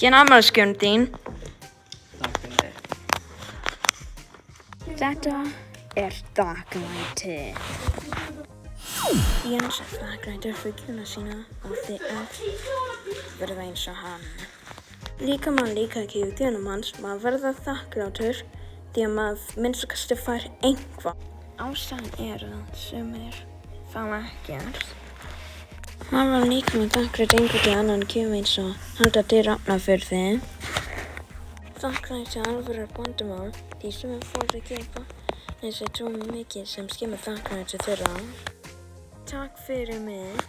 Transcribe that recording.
Hér afmælisgjöfin þín. Takk fyrir. Þetta þakklæti. Jens þakklætur fyrir gjöfina sína og þið verða eins og hann. Líka maður líka ekki við gjöfina manns, maður verða þakklátur því að maður minnst fær eitthvað. Ástæðan að sumir fá ekkert. Maður var líka með þakklæti einhvern annan gjöf eins og halda dyr opnar fyrir þig. Þakklæti alvöru vandamál því sumir foreldrar gefa eins og trúum mikið sem skemmir þakklæti þeirra. Takk fyrir mig.